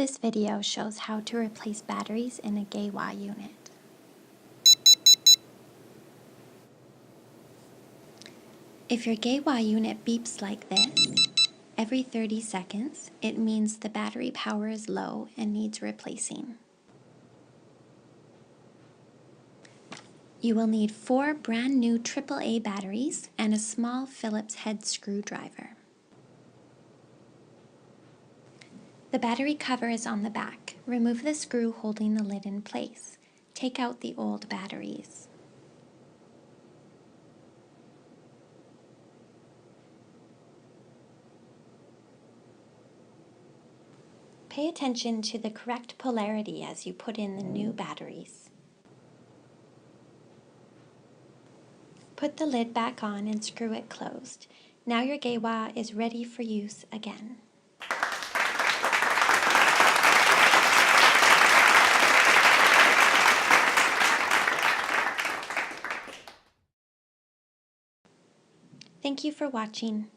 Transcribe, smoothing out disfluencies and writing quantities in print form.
This video shows how to replace batteries in a GEWA unit. If your GEWA unit beeps like this, every 30 seconds, it means the battery power is low and needs replacing. You will need 4 brand new AAA batteries and a small Phillips head screwdriver. The battery cover is on the back. Remove the screw holding the lid in place. Take out the old batteries. Pay attention to the correct polarity as you put in the new batteries. Put the lid back on and screw it closed. Now your GEWA is ready for use again. Thank you for watching.